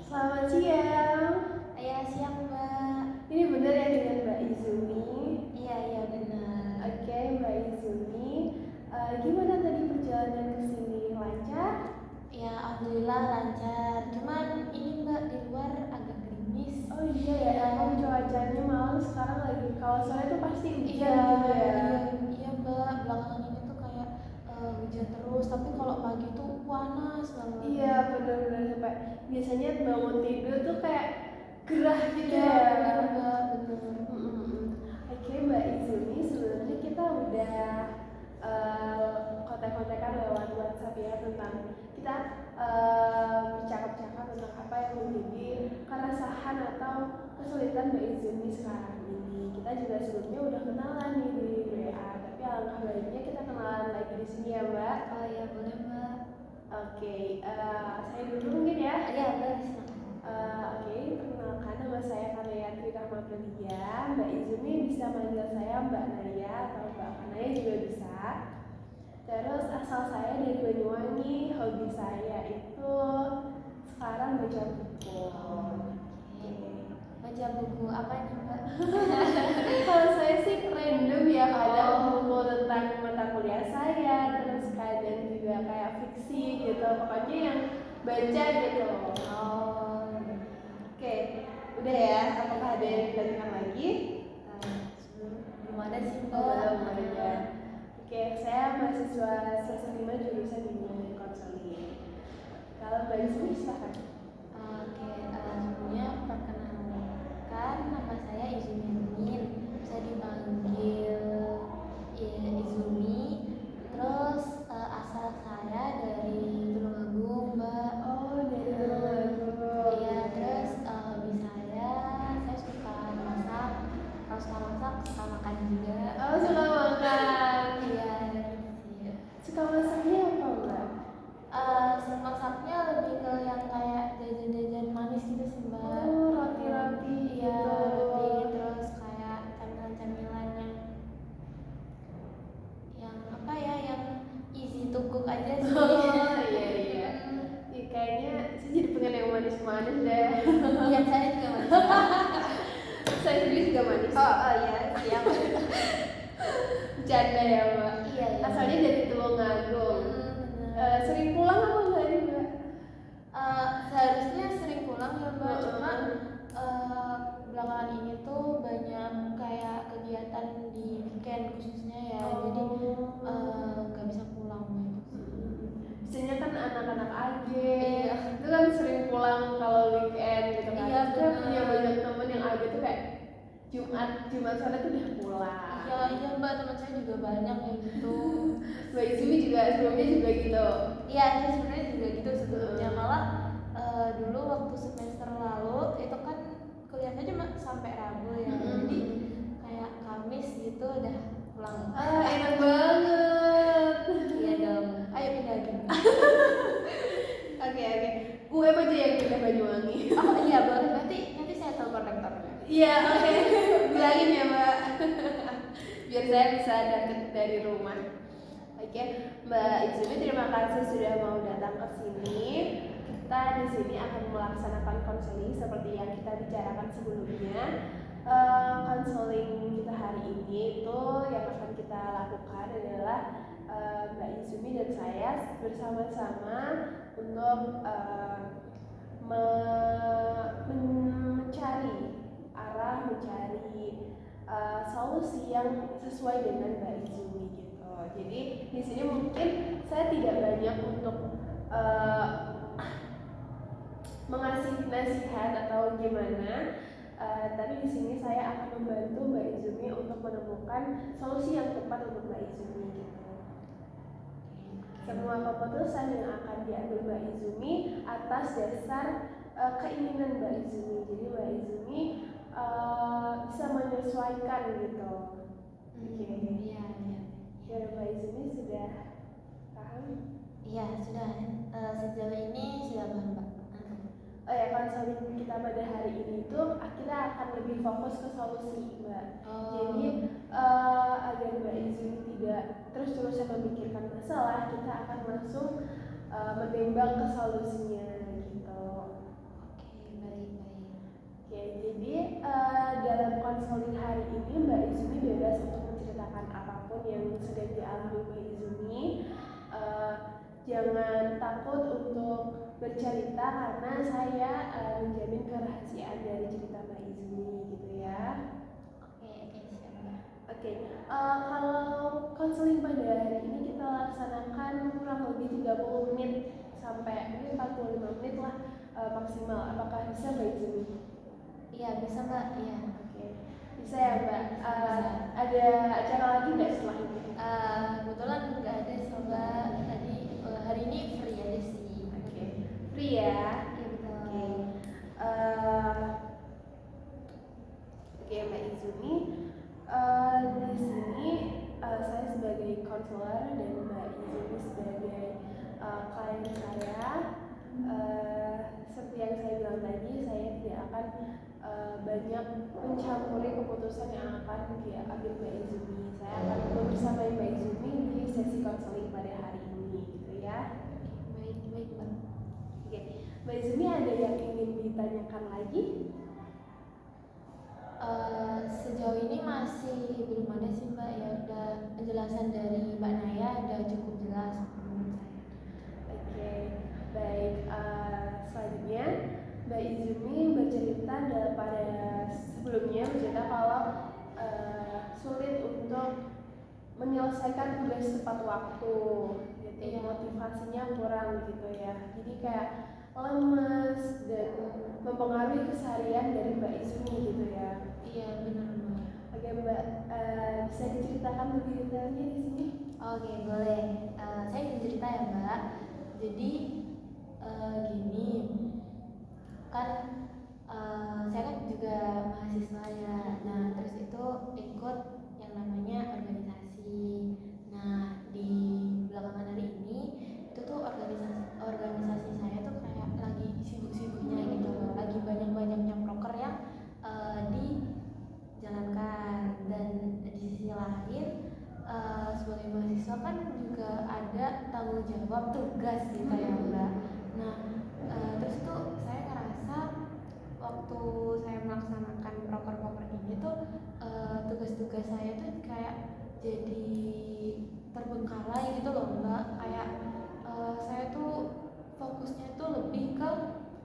Selamat siang. Iya, siang Mbak. Ini benar ya dengan Mbak Izumi? Iya benar. Oke, Mbak Izumi. Gimana tadi perjalanan ke sini? Lancar? Ya, alhamdulillah lancar. Cuman ini Mbak di luar agak gerimis. Oh iya ya, emang cuacanya malam sekarang lagi. Kalau sore tuh pasti hujan Iya, gitu ya. iya Mbak. Belakangan ini tuh kayak hujan terus. Tapi kalau pagi tuh panas banget. Iya, benar-benar sampai biasanya bangun tidur tuh kayak gerah gitu Iya, ya. benar Mbak, benar. Oke, Mbak Izumi, sebenarnya kita udah kontak-kontakan lewat WhatsApp ya tentang kita bercakap-cakap tentang apa yang menjadi keresahan atau kesulitan Mbak Izumi sekarang ini. Kita juga sebelumnya udah kenalan nih di WA, tapi alangkah baiknya kita kenalan lagi di sini ya Mbak. Oh iya, boleh Mbak. Oke, saya dulu mungkin ya. Iya, Mbak, silakan. Oke, perkenalkan nama saya Kanayatri Rahmatullah. Mbak Izumi bisa manggil saya Mbak Naya atau Mbak Kanaya juga bisa. Terus asal saya dari Banyuwangi, hobi saya itu sekarang baca buku. Oke. Baca buku apa nih Mbak? Kalau saya sih random ya, kadang buku tentang mata kuliah saya, terus kadang juga kayak fiksi gitu, pokoknya yang baca gitu. Oh, Oke, udah ya. Apakah ada yang ditanyakan lagi? belum ada sih Mbak. Belum ada. Oke, saya mahasiswa semester 5 jurusan bimbingan dan konseling. Kalau Mbak Izumi silakan. Oke, sebelumnya perkenalkan nama saya Izumi Amin, bisa dipanggil Izumi. Terus asal saya dari Tulungagung Mbak. Oh, dari Tulungagung. Iya, terus hobi saya suka masak. Kalau suka masak, suka makan juga. Oh, suka makan. Iya, iya. Suka masaknya apa Mbak? Masaknya lebih ke yang kayak jajan-jajan manis gitu sih Mbak. Oh, roti-roti Iya, gitu. roti, terus kayak camilan-camilan yang apa ya, yang easy to cook aja sih. Oh, iya. Ya, kayaknya saya jadi pengen yang manis-manis deh. Iya, saya juga manis. Saya sendiri juga manis. Oh iya, siap. Bercanda ya Mbak. Iya. Asalnya dari Tulungagung. Benar. Sering pulang apa enggak nih Mbak? Seharusnya sering pulang ya Mbak, cuma belakangan ini tuh banyak kayak kegiatan di weekend khususnya ya, jadi nggak bisa pulang gitu. Biasanya kan anak-anak AG, Iya. itu kan sering pulang kalau weekend gitu kan. Iya, Saya benar. punya banyak temen yang AG tuh kayak Jumat sore tuh udah pulang. Iya Mbak, teman saya juga banyak kayak gitu. Mbak Izumi juga sebelumnya juga gitu. Iya, saya sebenarnya juga gitu sebelumnya, malah dulu waktu semester lalu itu kan kuliahnya cuma sampai Rabu ya, jadi kayak Kamis gitu udah pulang. Enak banget. Iya dong, ayo pindah lagi. Oke. Gue aja yang pindah Banyuwangi. Oh iya boleh, nanti saya telepon rektornya. Iya, oke. Bilangin ya Mbak. Biar saya bisa deket dari rumah. Oke, Mbak Izumi, terima kasih sudah mau datang ke sini. Kita di sini akan melaksanakan konseling seperti yang kita bicarakan sebelumnya. Konseling kita hari ini itu yang akan kita lakukan adalah Mbak Izumi dan saya bersama-sama untuk mencari solusi yang sesuai dengan Mbak Izumi gitu. Jadi di sini mungkin saya tidak banyak untuk mengasih nasihat atau gimana, tapi di sini saya akan membantu Mbak Izumi untuk menemukan solusi yang tepat untuk Mbak Izumi gitu. Semua keputusan yang akan diambil Mbak Izumi atas dasar keinginan Mbak Izumi. Jadi Mbak Izumi bisa menyesuaikan gitu. Oke. Iya. Ya, Mbak Izumi sudah paham? Iya sudah, sejauh ini sudah paham Mbak. Oh ya, konseling kita pada hari ini tuh kita akan lebih fokus ke solusi Mbak. Jadi agar Mbak Izumi tidak terus-terusan memikirkan masalah, kita akan langsung menimbang ke solusinya gitu. jangan takut untuk bercerita karena saya menjamin kerahasiaan dari cerita Mbak Izmi gitu ya. Oke, siap Mbak. Oke, kalau konseling pada hari ini kita laksanakan kurang lebih 30 menit sampai mungkin 45 menit lah maksimal. Apakah bisa Mbak Izmi? Iya bisa Mbak, iya. Oke, bisa ya Mbak. Ada acara lagi nggak setelah ini? Kebetulan nggak ada sih Mbak. Tadi hari ini free aja sih. Oke, free ya. Iya betul. Oke, Mbak Izumi, di sini saya sebagai konselor dan Mbak Izumi sebagai klien saya. Seperti yang saya bilang tadi, saya tidak akan banyak mencampuri keputusan yang akan diambil Mbak Izumi. Saya akan bersama Mbak Izumi di sesi konseling pada hari ini, gitu ya. Baik Mbak. Oke, Mbak Izumi ada yang ingin ditanyakan lagi? Sejauh ini masih belum ada sih Mbak, ya udah penjelasan dari Mbak Naya udah cukup jelas menurut saya. Oke, baik. Selanjutnya Mbak Izumi bercerita pada sebelumnya bercerita kalau sulit untuk menyelesaikan tugas tepat waktu, gitu. Iya. Motivasinya kurang gitu ya. Jadi kayak lemes dan mempengaruhi keseharian dari Mbak Izumi gitu ya. Iya benar Mbak. Oke Mbak, bisa diceritakan lebih detailnya di sini? Oke boleh. Saya ingin cerita ya Mbak. Jadi gini, kan saya kan juga mahasiswa ya. Nah terus itu ikut yang namanya organisasi. Nah di belakangan hari ini itu tuh organisasi saya tuh kayak lagi sibuk-sibuknya gitu loh. Lagi banyak-banyaknya proker yang dijalankan, dan di sisi lain sebagai mahasiswa kan juga ada tanggung jawab tugas gitu ya Mbak. Nah terus tuh saya ngerasa waktu saya melaksanakan proker-proker ini tuh tugas-tugas saya tuh kayak jadi terbengkalai gitu loh Mbak. Kayak saya tuh fokusnya tuh lebih ke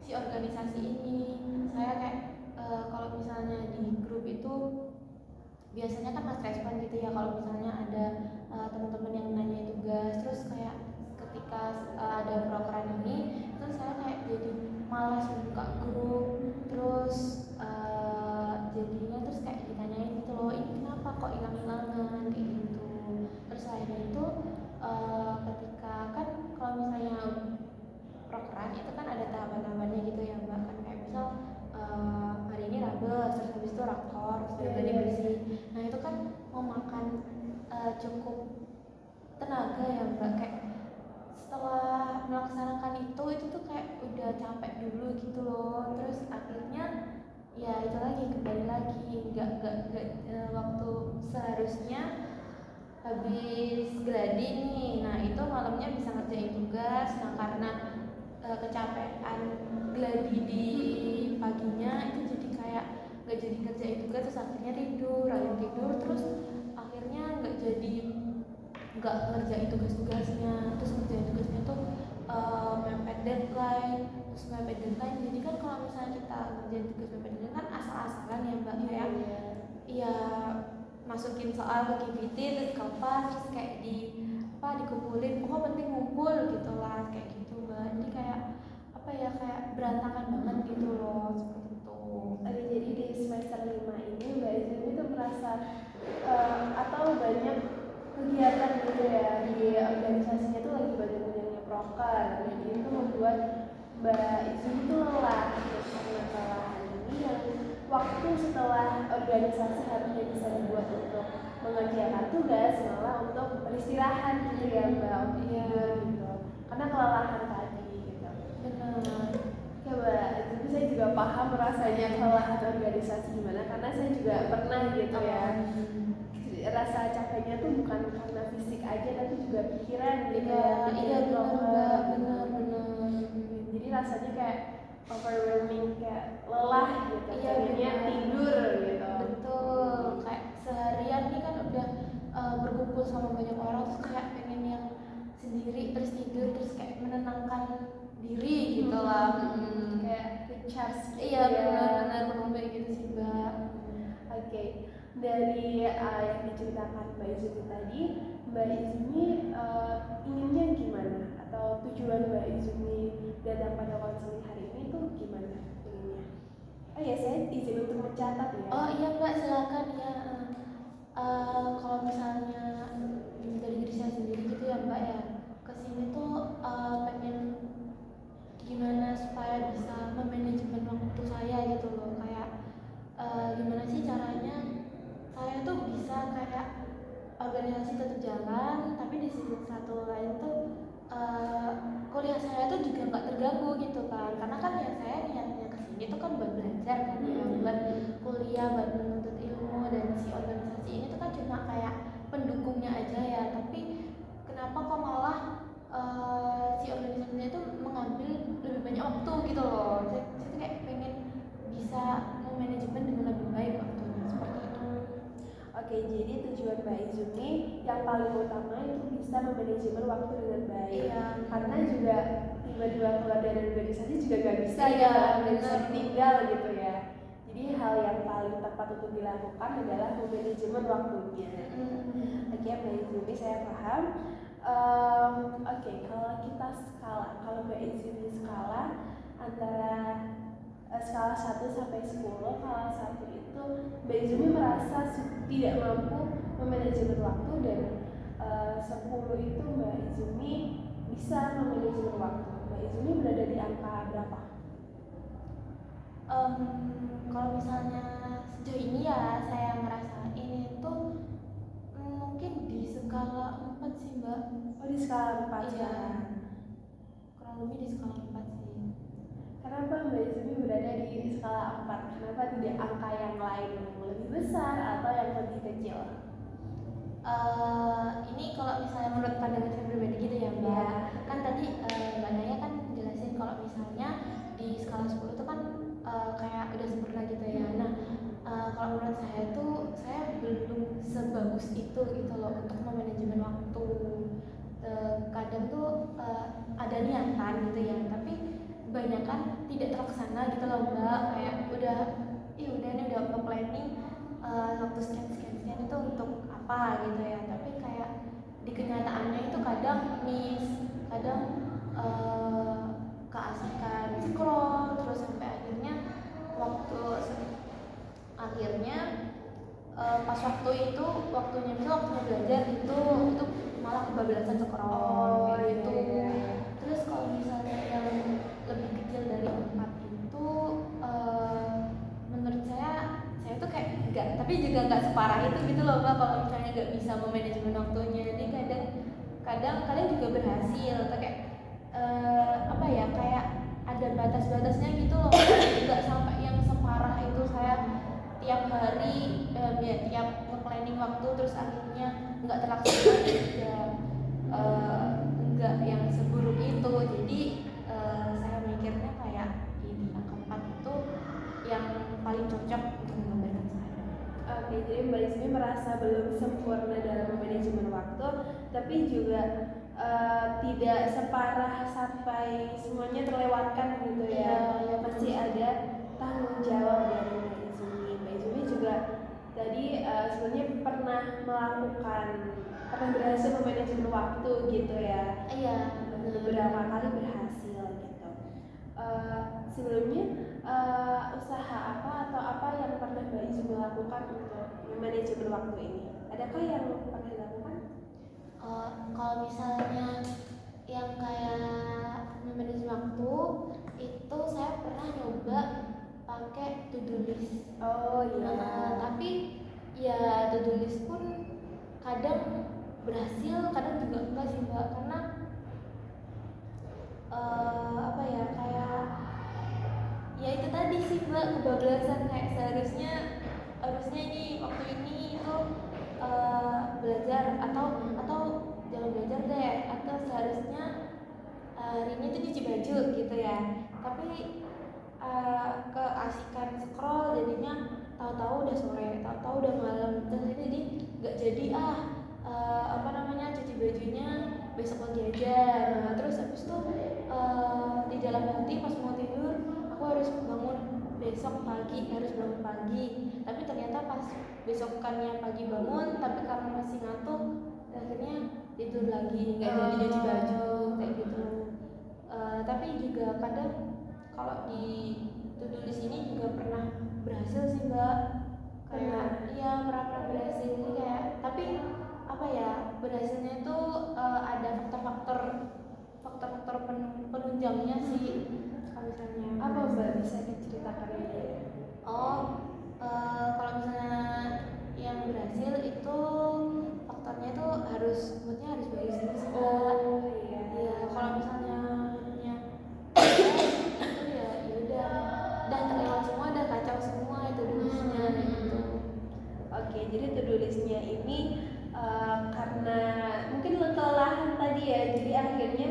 si organisasi ini. Saya kayak kalau misalnya di grup itu biasanya kan mas respon gitu ya kalau misalnya ada teman-teman yang nanya tugas, terus kayak ketika ada program ini terus saya kayak jadi malas buka grup, terus jadinya terus kayak ditanyain gitu loh, ini kenapa kok hilang-hilangan kayak gitu. Terus selain itu ketika kan kalau misalnya program itu kan ada tahapan-tahapannya gitu ya Mbak, kan kayak misal hari ini rabel, terus habis itu rakor, terus tadi bersih. Nah itu kan memakan cukup tenaga ya Mbak, kayak setelah melaksanakan itu tuh kayak udah capek dulu gitu loh. Terus akhirnya ya itu lagi kembali lagi nggak waktu seharusnya habis gladi nih, nah itu malamnya bisa ngerjain tugas. Nah karena kecapean gladi di paginya itu jadi kayak nggak jadi ngerjain tugas, terus akhirnya tidur terus akhirnya nggak ngerjain tugas-tugasnya. Terus ngerjain tugasnya tuh mepet deadline, jadi kan kalau misalnya kita ngerjain tugas mepet deadline kan asal-asalan ya Mbak, kayak iya masukin soal ke GPT terus kapas, terus kayak dikumpulin, pokoknya penting ngumpul gitu lah, kayak gitu Mbak. Ini kayak apa ya, kayak berantakan banget gitu loh, seperti itu. Oke, jadi di semester 5 ini Mbak Izumi tuh merasa atau banyak kegiatan gitu ya di organisasinya tuh lagi banyak-banyaknya proker, jadi itu membuat Mbak Izumi tuh lelah. Karena kelelahan ini yang waktu setelah organisasi harusnya bisa dibuat untuk mengerjakan tugas malah untuk beristirahat gitu ya Mbak, untuk tidur gitu karena kelelahan tadi gitu. Benar. Ya Mbak, jadi saya juga paham rasanya kelelahan organisasi gimana, karena saya juga pernah gitu ya. Rasa capeknya tuh bukan karena fisik aja tapi juga pikiran gitu ya. Iya benar. Jadi rasanya kayak overwhelming, kayak lelah gitu. Iya, pengennya benar. tidur gitu. Betul, kayak seharian nih kan udah berkumpul sama banyak orang, terus kayak pengen yang sendiri terus tidur terus kayak menenangkan diri gitu lah. Kayak recharge. Iya benar-benar kayak gitu sih Mbak. Oke, dari yang diceritakan Mbak Izumi tadi, Mbak Izumi inginnya gimana? Atau tujuan Mbak Izumi datang pada konseling hari ini tuh gimana inginnya? Oh ya, saya izin untuk mencatat ya. Oh iya Mbak, silakan ya. Kalau misalnya dari diri saya sendiri gitu ya Mbak ya, kesini tuh pengen gimana supaya bisa memanajemen waktu saya gitu loh, kayak gimana sih caranya saya tuh bisa kayak organisasi tetap jalan tapi di sisi satu lain tuh kuliah saya tuh juga nggak terganggu gitu kan, karena kan ya saya niatnya kesini tuh kan buat belajar kan ya, buat kuliah, buat menuntut ilmu, dan si organisasi ini tuh kan cuma kayak pendukungnya aja ya, tapi kenapa kok malah si organisasinya itu mengambil lebih banyak waktu gitu loh. Saya tuh kayak pengen bisa memanajemen dengan lebih baik waktunya seperti itu. Oke, jadi tujuan Mbak Izumi yang paling utama itu bisa memanajemen waktu dengan baik. Iya. Karena juga tiba-tiba keluar dari organisasi juga gak bisa Iya, ya, nggak bisa benar. ditinggal gitu ya. Jadi hal yang paling tepat untuk dilakukan adalah memanajemen waktunya. Oke, Mbak Izumi, saya paham. Oke, kalau kita skala, kalau Mbak Izumi skala antara skala 1 sampai 10, kalau 1 itu Mbak Izumi merasa tidak mampu memanajemen waktu, dan 10 itu Mbak Izumi bisa memanajemen waktu. Mbak Izumi berada di angka berapa? Kalau misalnya sejauh ini ya saya ngerasain itu mungkin di skala 4 sih Mbak. Oh, di skala 4 Iya. ya. Kurang lebih di skala 4 sih. Kenapa Mbak Izumi berada di skala 4? Kenapa tidak angka yang lain yang lebih besar atau yang lebih kecil? Ini kalau misalnya menurut pandangan saya pribadi gitu ya Mbak. Ya. Kan tadi Mbak Naya kan jelasin kalau misalnya di skala 10 itu kan kayak udah sempurna gitu ya. Nah, kalau menurut saya tuh saya belum sebagus itu gitu loh untuk memanajemen waktu. Kadang tuh ada niatan gitu ya, tapi banyak kan tidak terlaksana gitu loh Mbak. Kayak udah ini udah planning waktu sekian itu untuk apa gitu ya, tapi kayak di kenyataannya itu kadang miss, kadang keasikan scroll terus sampai akhirnya pas waktu itu waktunya belajar itu malah kebablasan scroll kayak gitu. Iya. Terus kalau misalnya yang lebih kecil dari 4 itu menurut saya tuh kayak enggak, tapi juga nggak separah itu gitu loh Mbak, kalau misalnya nggak bisa memanajemen waktunya. Jadi kadang kalian juga berhasil kayak apa ya, kayak ada batas-batasnya gitu loh, nggak sampai yang separah itu saya tiap hari tiap planning waktu terus akhirnya nggak terlaksana juga, nggak yang seburuk itu. Jadi saya mikirnya kayak di angka 4 itu yang paling cocok untuk menggambarkan saya. Oke, jadi Mbak Izumi merasa belum sempurna dalam manajemen waktu, tapi juga tidak separah sampai semuanya terlewatkan gitu ya. Iya, Masih ada tanggung jawab dari Mbak Izumi. Mbak Izumi juga tadi sebenarnya pernah berhasil memanajemen waktu gitu ya. Iya, Beberapa kali berhasil gitu. Sebelumnya usaha apa atau apa yang pernah Mbak Izumi lakukan untuk manajemen waktu ini? Adakah yang pernah dilakukan? Kalau misalnya yang kayak memanajemen waktu itu saya pernah nyoba pakai to-do list. Oh iya. Tapi ya to-do list pun kadang berhasil, kadang juga enggak sih Mbak, karena apa ya, kayak ya itu tadi sih Mbak, kebablasan. Kayak seharusnya ini waktu ini itu belajar atau jangan belajar deh, atau seharusnya hari ini tuh cuci baju gitu ya, tapi keasikan scroll jadinya tahu-tahu udah sore, tahu-tahu udah malam, terus jadi nggak jadi cuci bajunya besok lagi aja. Nah terus habis itu di dalam hati pas mau tidur aku harus bangun besok pagi, harus bangun pagi. Tapi ternyata pas besokannya pagi bangun, tapi karena masih ngantuk akhirnya tidur lagi, nggak jadi cuci baju kayak gitu. Tapi juga kadang kalau di to-do list ini juga pernah berhasil sih Mbak, kayak iya pernah berhasil. Jadi kayak tapi apa ya, berhasilnya itu ada faktor-faktor penunjangnya sih. Kalau misalnya Apa Mbak bisa diceritakan ini? kalau misalnya yang berhasil itu faktornya tuh moodnya harus bagus gitu sih Mbak. Iya. Iya, kalau misalnya moodnya itu ya udah terlewat semua, udah kacau semua itu dulunya gitu. Oke, jadi to-do listnya ini karena mungkin kelelahan tadi ya, jadi akhirnya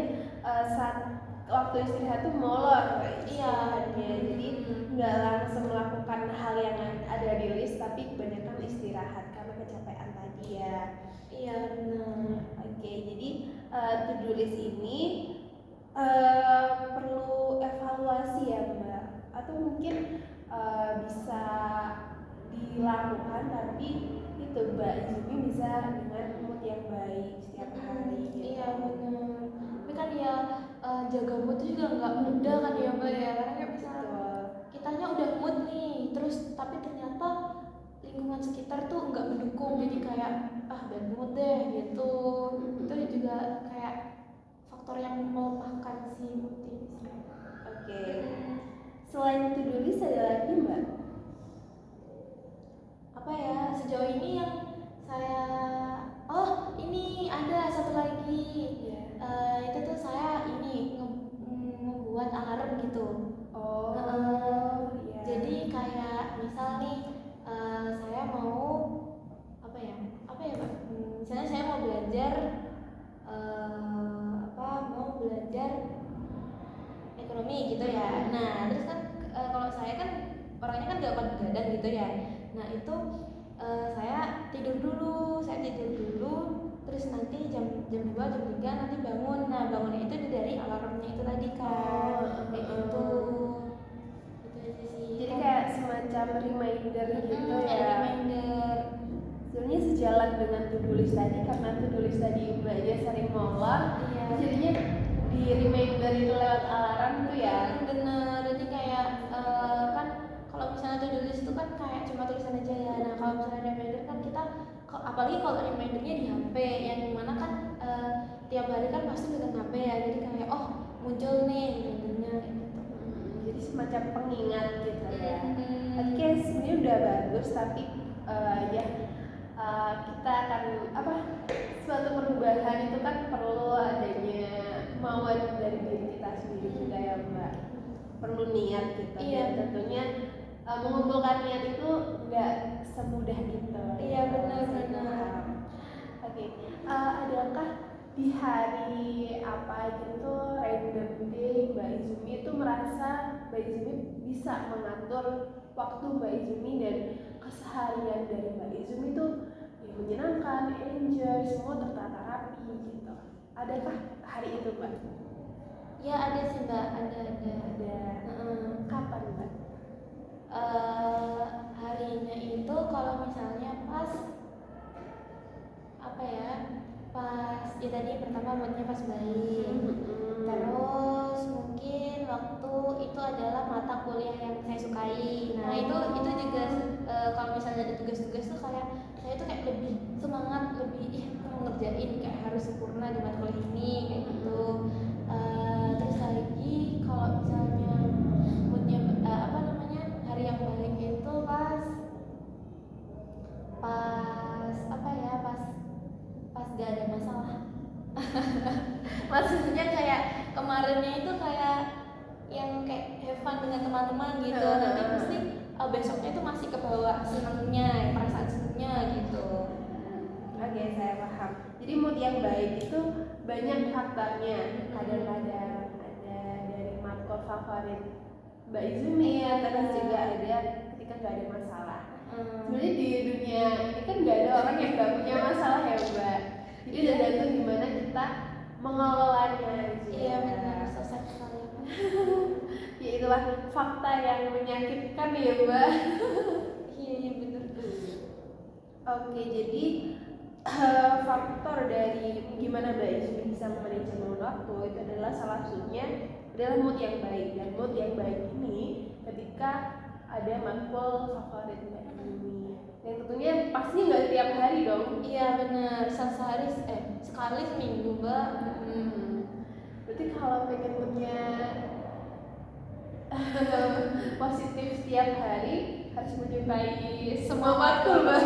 saat waktu istirahat tuh molor istirahatnya. Jadi nggak langsung melakukan hal yang ada di list, tapi kebanyakan istirahat karena kecapean tadi ya. Iya benar. Oke, jadi to-do list ini perlu evaluasi ya Mbak, atau mungkin bisa dilakukan tapi itu Mbak Izumi bisa dengan mood yang baik setiap hari gitu. Iya benar. Tapi kan ya jaga mood itu juga nggak mudah kan ya Mbak ya, karena kayak misalnya kitanya udah mood nih, terus tapi ternyata lingkungan sekitar tuh nggak mendukung, jadi kayak bad mood deh gitu. Itu juga kayak faktor yang melemahkan si mood ini sih. Oke. Selain to-do list ada lagi Mbak? Apa ya, sejauh ini yang saya ini ada satu lagi. Itu tuh saya ini membuat alarm gitu. Iya. Jadi kayak misal nih saya mau apa ya Pak, misalnya saya mau belajar mau belajar ekonomi gitu ya. Nah terus kan kalau saya kan orangnya kan gak kuat begadang gitu ya. Nah itu saya tidur dulu, terus nanti jam 2, jam 3 nanti bangun. Nah bangunnya itu dari alarmnya itu tadi kan, kayak gitu. Itu aja sih. Jadi kayak semacam reminder gitu ya. Reminder. Sebenarnya sejalan dengan to-do list tadi, karena to-do list tadi Mbaknya sering molor, jadinya di reminder itu lewat alarm tuh ya. Bener, jadi kayak kan kalau misalnya to-do list itu kan kayak cuma tulisan aja ya. Nah kalau misalnya reminder kan kita, apalagi kalau remindernya di HP, yang dimana kan tiap hari kan pasti pegang HP ya, jadi kayak muncul nih remindernya gitu. Jadi semacam pengingat gitu ya. Oke, sebenarnya udah bagus, tapi kita akan suatu perubahan itu kan perlu adanya kemauan dari diri kita sendiri juga ya Mbak. Perlu niat gitu. Iya. Dan tentunya mengumpulkan niat itu nggak semudah itu. Iya benar. Oke, adakah di hari apa gitu random day Mbak Izumi itu merasa Mbak Izumi bisa mengatur waktu Mbak Izumi dan keseharian dari Mbak Izumi itu ya menyenangkan, enjoy, semua tertata rapi gitu. Adakah hari itu Mbak? Ya ada sih Mbak, ada. Kapan Mbak? Harinya itu kalau misalnya pas ya tadi pertama moodnya pas baik. Terus mungkin waktu itu adalah mata kuliah yang saya sukai. Nah itu juga kalau misalnya ada tugas-tugas tuh kayak saya tuh kayak lebih semangat, lebih mau ngerjain, kayak harus sempurna di mata kuliah ini kayak gitu. Terus lagi kalau misalnya moodnya hari yang baik itu pas gak ada masalah. Maksudnya kayak kemarinnya itu kayak yang kayak have fun dengan teman-teman gitu. Nanti pasti besoknya itu masih kebawa senangnya, perasaan senangnya gitu. Oke, saya paham. Jadi mood yang baik itu banyak faktornya. Kadang-kadang ada dari matkul favorit Mbak Izumi, terus juga ada ketika nggak ada masalah. Sebenarnya di dunia ini kan nggak ada orang yang nggak punya masalah ya Mbak. Jadi tergantung gimana kita mengelolanya aja. Iya benar, sesat sekali. Ya itulah fakta yang menyakitkan ya Mbak. Iya benar. Oke, jadi faktor dari gimana Mbak Izumi bisa memanajemen waktu itu adalah salah satunya adalah mood yang baik. Dan mood yang baik ini ketika ada matkul favorit Mbak Izumi. Dan tentunya pastinya nggak tiap hari dong. Iya benar, sekali seminggu Mbak. Berarti kalau pengen moodnya positif setiap hari harus menyukai semua matkul Mbak.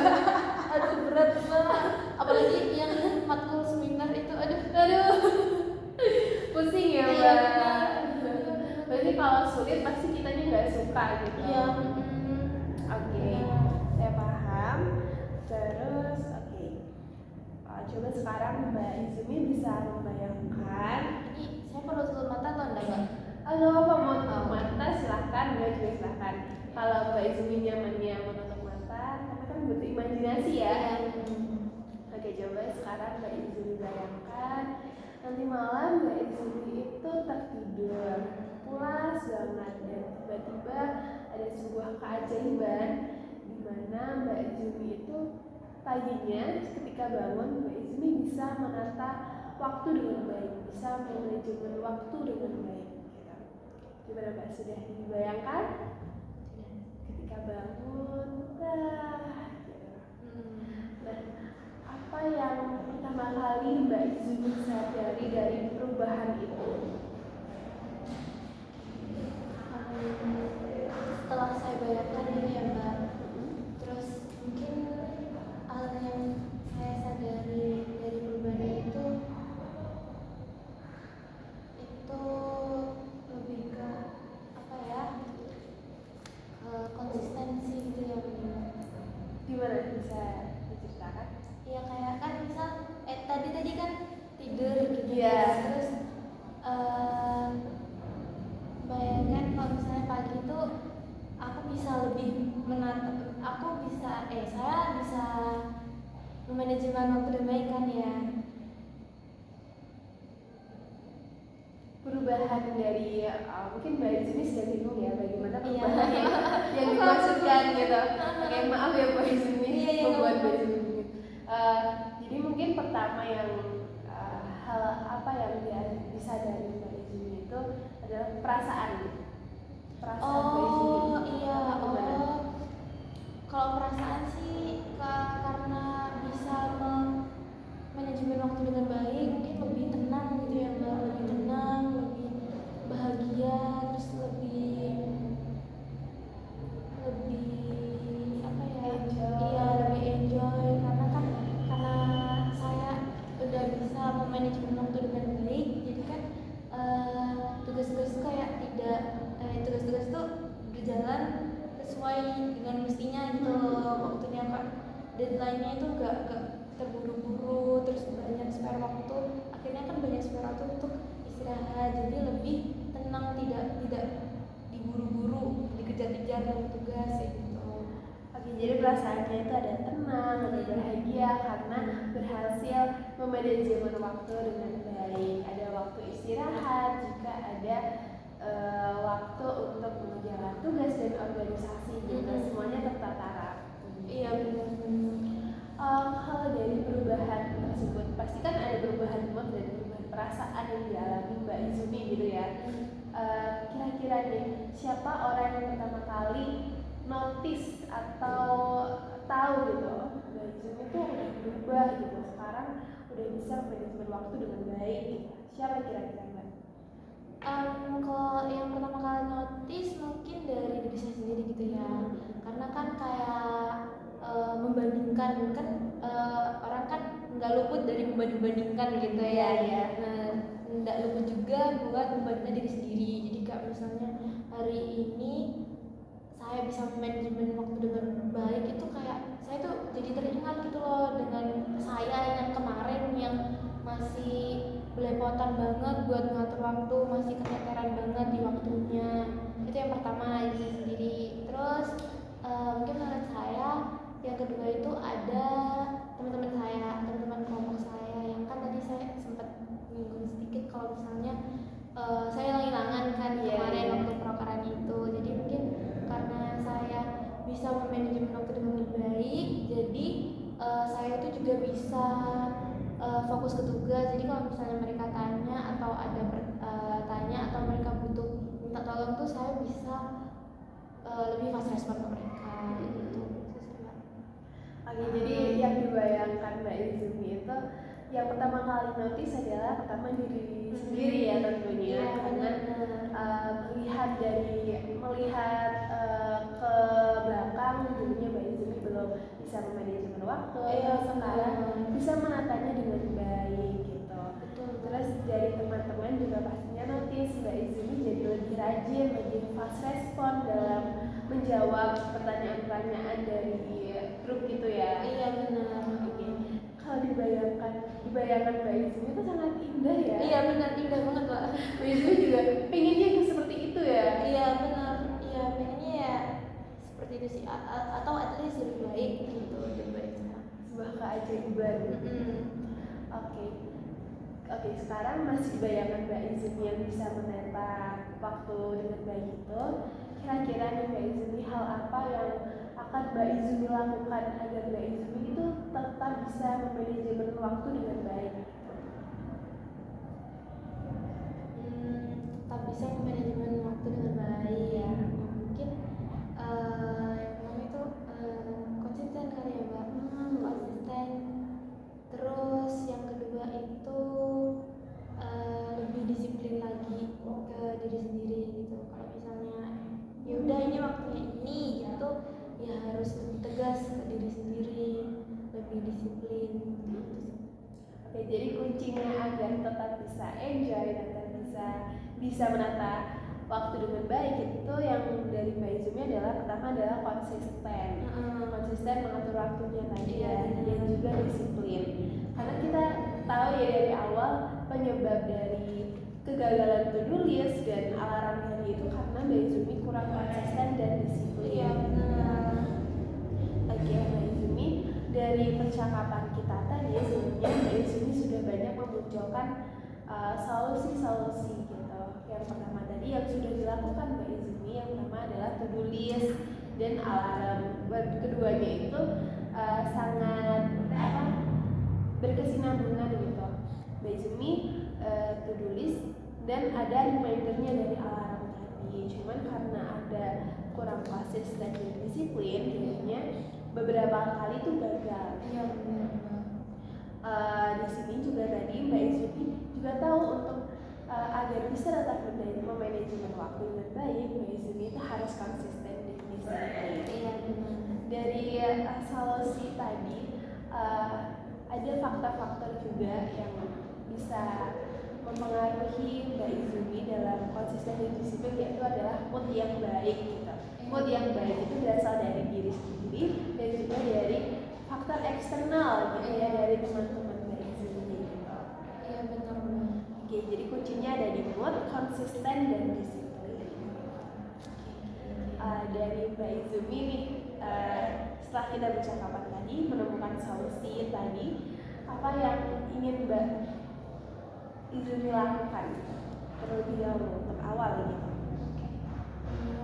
Aduh berat Mbak, apalagi yang matkul seminar itu Aduh pusing ya Iya, Mbak. benar. Berarti kalau sulit pasti kitanya nggak suka gitu. Iya. Oke, saya paham. Terus oke. Coba sekarang Mbak Izumi bisa membayangkan. Ini saya perlu tutup mata atau enggak Mbak? Halo, apa mau tutup mata silahkan, Mbak juga silahkan. Kalau Mbak Izumi nyamannya menutup mata, karena kan butuh imajinasi ya. Oke, coba sekarang Mbak Izumi bayangkan nanti malam Mbak Izumi itu tertidur pulas banget dan tiba-tiba ada sebuah keajaiban di mana Mbak Izumi itu paginya ketika bangun Mbak Izumi bisa menata waktu dengan baik, bisa manajemen waktu dengan baik. Gitu. Gimana Mbak, sudah dibayangkan? Ketika bangun, Nah, apa yang pertama kali Mbak Izumi sadari dari perubahan itu? Setelah saya bayangkan ini ya Mbak, terus mungkin hal yang saya sadari dari perubahan itu lebih ke apa ya, konsistensi gitu ya Mbak. Gimana bisa diceritakan? Ya kayak kan misal tadi kan tidur gitu Iya. terus bayangkan kalau misalnya pagi itu aku bisa lebih saya bisa memanajemen waktu dengan baik kan ya. Perubahan dari mungkin Mbak Izumi sudah bingung ya bagaimana Iya. perubahan yang dimaksudkan gitu. Oke, maaf ya Mbak Izumi Iya, membuat nggak Mbak Izumi bingung. Jadi mungkin pertama yang hal apa yang disadari Mbak Izumi itu adalah perasaan Mbak Izumi. Iya. Gimana? Kalau perasaan sih karena bisa manajemen waktu dengan baik, mungkin lebih tenang gitu ya Mbak, lebih tenang, lebih bahagia, terus lebih apa ya? Enjoy. Iya, lebih enjoy karena saya udah bisa memanajemen waktu dengan baik, jadi kan tugas-tugas tuh kayak tidak tugas-tugas tuh berjalan sesuai dengan mestinya gitu loh, waktunya kan deadline-nya itu gak terburu-buru, terus banyak spare waktu, akhirnya kan banyak spare waktu untuk istirahat, jadi lebih tenang, tidak diburu-buru, dikejar-kejar dalam tugas gitu. Oke, jadi perasaannya itu ada tenang, ada bahagia karena berhasil memanajemen waktu dengan baik. Ada waktu istirahat, juga ada waktu untuk mengerjakan tugas dan organisasi, juga semuanya tertata rapi. Iya benar. Kalau dari perubahan tersebut, pasti kan ada perubahan mood dan perubahan perasaan yang dialami Mbak Izumi gitu ya. Kira-kira nih, siapa orang yang pertama kali notice atau tahu gitu Mbak Izumi tuh udah berubah gitu, sekarang udah bisa manajemen waktu dengan baik gitu. Siapa kira-kira Mbak? Kalau yang pertama kali notice mungkin dari diri saya sendiri gitu ya, karena kan kayak membandingkan kan, orang kan nggak luput dari membanding-bandingkan gitu ya. Nah, nggak luput juga buat membandingkan diri sendiri. Jadi kayak misalnya hari ini saya bisa manajemen waktu dengan baik, itu kayak saya tuh jadi teringat gitu loh dengan saya yang kemarin yang masih belepotan banget buat ngatur waktu, masih keteteran banget di waktunya. Itu yang pertama, diri sendiri. Terus mungkin menurut saya yang kedua itu ada teman-teman kelompok saya yang kan tadi saya sempat menyinggung bisa fokus ke tugas. Jadi kalau misalnya mereka tanya atau ada tanya atau mereka butuh minta tolong tuh saya bisa lebih fast respon ke mereka gitu. Oke, jadi yang dibayangkan Mbak Izumi itu yang pertama kali notice adalah pertama diri sendiri ya tentunya, karena melihat ke belakang dulunya Mbak Izumi belum bisa memanajemen waktu, sekarang bisa menatanya dengan baik gitu. Terus dari teman-teman juga pastinya notice Mbak Izumi jadi lebih rajin, lebih fast respon dalam menjawab pertanyaan-pertanyaan dari grup gitu ya. Iya benar. Oke. Kalau dibayangkan Mbak Izumi itu sangat indah ya. Iya benar, indah banget Mbak. Mbak Izumi juga pengennya seperti itu ya. Iya benar, iya pengennya ya seperti itu sih, atau at least lebih baik gitu daripada sekarang. Sebuah keajaiban. Oke, sekarang masih bayangan Mbak Izumi yang bisa menata waktu dengan baik itu. Kira-kira nih Mbak Izumi, hal apa yang akan Mbak Izumi lakukan agar Mbak Izumi itu tetap bisa memanajemen waktu dengan baik? Tetap bisa memanajemen waktu dengan baik ya. Mungkin yang pertama itu konsisten kali ya Mbak. Konsisten. Terus yang kedua itu lebih disiplin lagi ke diri sendiri gitu. Kalau misalnya ya udah ini waktunya ini gitu, ya harus lebih tegas ke diri sendiri, lebih disiplin gitu. Oke, jadi kuncinya agar tetap bisa enjoy dan tetap bisa menata waktu dengan baik itu yang dari Mbak Izumi adalah pertama adalah konsisten mengatur waktunya tadi ya, dan juga disiplin. Karena kita tahu ya dari awal penyebab dari kegagalan to-do list dan alarm tadi itu karena Mbak Izumi kurang konsisten dan disiplin. Iya benar. Oke, Mbak Izumi, dari percakapan kita tadi sebelumnya Mbak Izumi sudah banyak memunculkan solusi-solusi gitu. Yang pertama tadi yang sudah dilakukan Mbak Izumi, yang pertama adalah to-do list dan alarm. Keduanya itu sangat berkesinambungan gitu. Mbak Izumi to-do list dan ada remindernya dari alarm tadi. Cuman karena ada kurang konsisten dan disiplin, jadinya beberapa kali itu gagal. Iya benar. Di sini juga tadi Mbak Izumi juga tahu untuk agar bisa tetap memanajemen waktu dengan baik, Mbak Izumi itu harus konsisten dan disiplin. Iya benar. Dari solusi tadi ada faktor-faktor juga yang bisa mempengaruhi Mbak Izumi dalam konsisten dan disiplin, yaitu adalah mood yang baik gitu. Mood yang baik itu berasal dari diri sendiri dan juga dari faktor eksternal gitu ya, dari teman-teman Mbak Izumi gitu. Iya benar. Oke, jadi kuncinya ada di mood, konsisten dan disiplin. Dari Mbak Izumi nih, setelah kita bercakapan tadi, menemukan solusi tadi, apa yang ingin Mbak Izumi lakukan terlebih dahulu untuk awal gitu?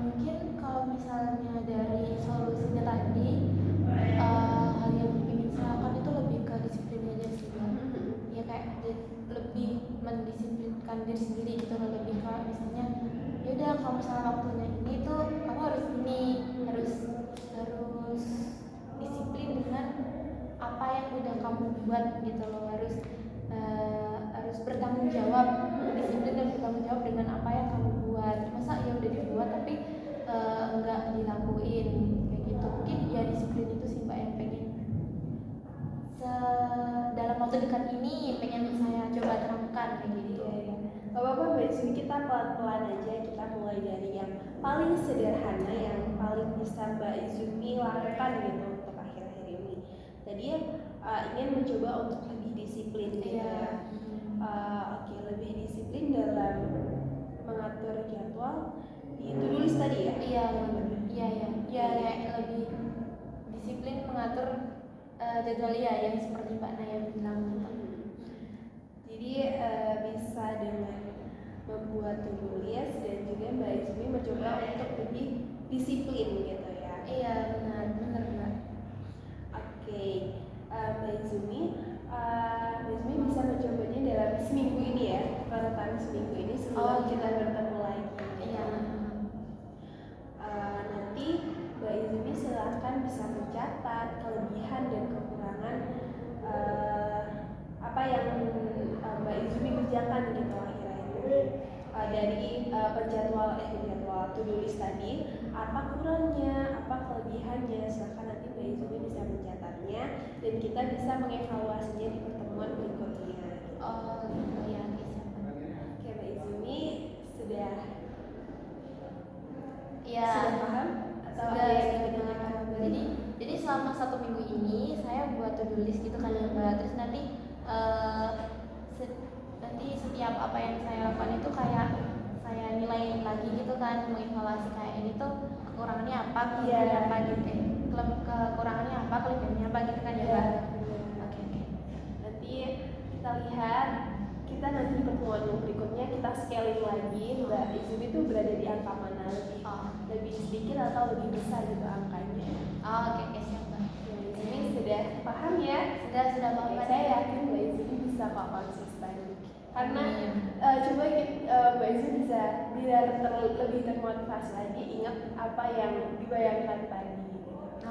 Mungkin kalau misalnya dari solusinya tadi, hal yang ingin saya lakukan itu lebih ke disiplin aja sih Mbak. Ya kayak lebih mendisiplinkan diri sendiri gitu, lebih kayak misalnya ya udah kalau misalnya waktunya ini tuh kamu harus disiplin dengan apa yang udah kamu buat gitu loh, harus bertanggung jawab, disiplin dan bertanggung jawab dengan apa yang kamu buat. Masa ya udah dibuat tapi enggak dilakuin kayak gitu. Mungkin ya disiplin itu sih Mbak yang pengen dalam waktu dekat ini pengen saya coba terapkan kayak gitu. Gak apa-apa Mbak Izumi, kita pelan-pelan aja, kita mulai dari yang paling sederhana, yang paling bisa Mbak Izumi lakukan gitu untuk akhir-akhir ini. Tadi ingin mencoba untuk lebih disiplin gitu ya. Oke, lebih disiplin dalam mengatur jadwal di to-do list tadi ya? Iya, kayak lebih disiplin mengatur jadwal ya, yang seperti Mbak Naya bilang. Jadi bisa dengan membuat to-do list dan juga Mbak Izumi mencoba untuk lebih disiplin gitu ya? Iya benar Mbak. Oke, Mbak Izumi, Izumi silakan bisa mencatat kelebihan dan kekurangan apa yang Mbak Izumi kerjakan gitu akhir-akhir ini. Dari penjadwal to-do list tadi, apa kurangnya, apa kelebihannya, silakan nanti Mbak Izumi bisa mencatatnya dan kita bisa mengevaluasinya di pertemuan berikutnya. Oh gitu ya, oke siap. Oke, Mbak Izumi sudah Ya, paham atau sudah ada yang sudah ingin paham. ditanyakan? Jadi selama 1 minggu ini saya buat to-do list gitu kan ya Mbak. Terus nanti nanti setiap apa yang saya lakukan itu kayak saya nilai lagi gitu kan, mengevaluasi kayak ini tuh kekurangannya apa, kelebihannya apa gitu. Kekurangannya apa, kelebihannya apa gitu kan ya Mbak. Oke. Nanti kita lihat, kita nanti di pertemuan berikutnya kita scaling lagi Mbak Izumi itu berada di angka mana, lebih sedikit atau lebih besar gitu angkanya. Oke siap Mbak. Mbak Izumi sudah paham ya? Sudah paham. Saya yakin Mbak Izumi bisa kok konsisten. Karena coba Mbak Izumi bisa biar lebih termotivasi lagi, ingat apa yang dibayangkan tadi.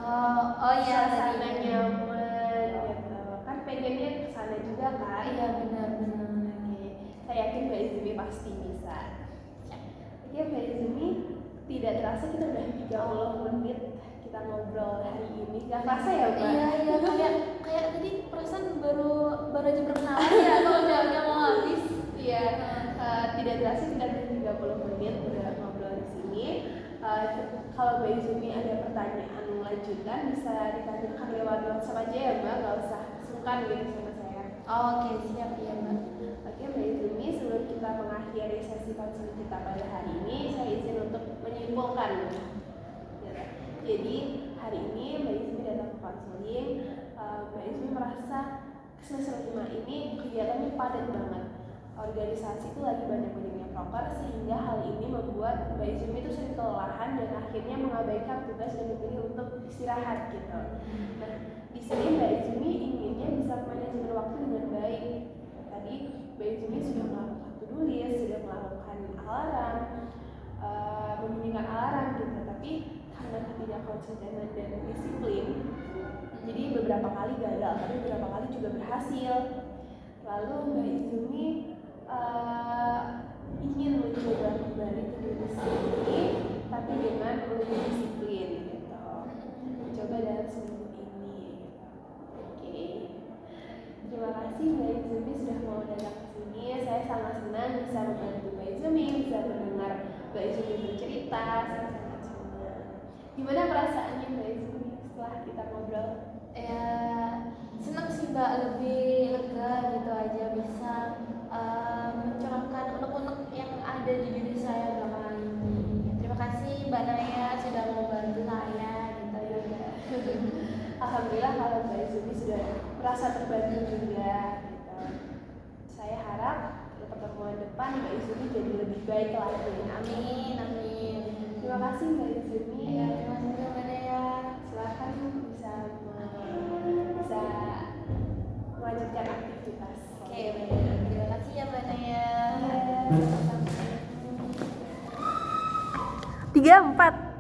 Oh iya, suasana nyaman gitu. Kan pengennya kesana juga kan? Iya benar. Oke. Saya yakin Mbak Izumi pasti bisa. Oke Mbak Izumi, tidak terasa kita udah 30 menit kita ngobrol hari ini. Gak terasa ya Mbak? Iya, kayak tadi perasaan baru aja perkenalan ya, atau udah mau habis. Iya, tidak terasa kita udah 30 menit udah ngobrol di sini. Kalau Mbak Izumi ada pertanyaan lanjutan bisa ditanyakan lewat WhatsApp aja ya Mbak, nggak usah sungkan gitu sama saya. Oke siap ya Mbak. Oke Mbak Izumi, sebelum kita mengakhiri sesi konseling kita pada hari ini, saya izin untuk menyimpulkan. Jadi hari ini Mbak Izumi datang ke konseling, Mbak Izumi merasa semester 5 ini kegiatannya padat banget. Organisasi itu lagi banyak-banyaknya proker, sehingga hal ini membuat Mbak Izumi itu sering kelelahan dan akhirnya mengabaikan tugas dan memilih untuk istirahat gitu. Nah, di sini Mbak Izumi inginnya bisa manajemen waktu dengan baik. Tadi Mbak Izumi sudah melakukan to-do list, sudah melakukan alarm, membunyikan alarm gitu, tapi karena ketidakkonsistenan dan disiplin, jadi beberapa kali gagal, tapi beberapa kali juga berhasil. Lalu Mbak Izumi ingin mencoba kembali ke diri sendiri, tapi dengan lebih disiplin gitu. Coba dalam seminggu ini. Oke. Terima kasih Mbak Izumi sudah mau datang ke sini. Saya sangat senang bisa membantu Mbak Izumi, bisa mendengar Mbak Izumi bercerita. Saya sangat senang. Gimana perasaannya Mbak Izumi setelah kita ngobrol? Ya senang sih Mbak, lebih lega gitu aja, bisa mencerahkan unek-unek yang ada di diri saya belakangan ini. Terima kasih Mbak Naya sudah mau bantu saya gitu ya. Alhamdulillah kalau Mbak Izumi sudah merasa terbantu juga gitu. Saya harap di pertemuan depan Mbak Izumi jadi lebih baik lagi. Amin. Terima kasih Mbak Izumi. Ya, terima kasih Mbak Naya. Silakan bisa melanjutkan aktivitas. Oke, baik. Terima kasih ya Mbak Naya. 3, 4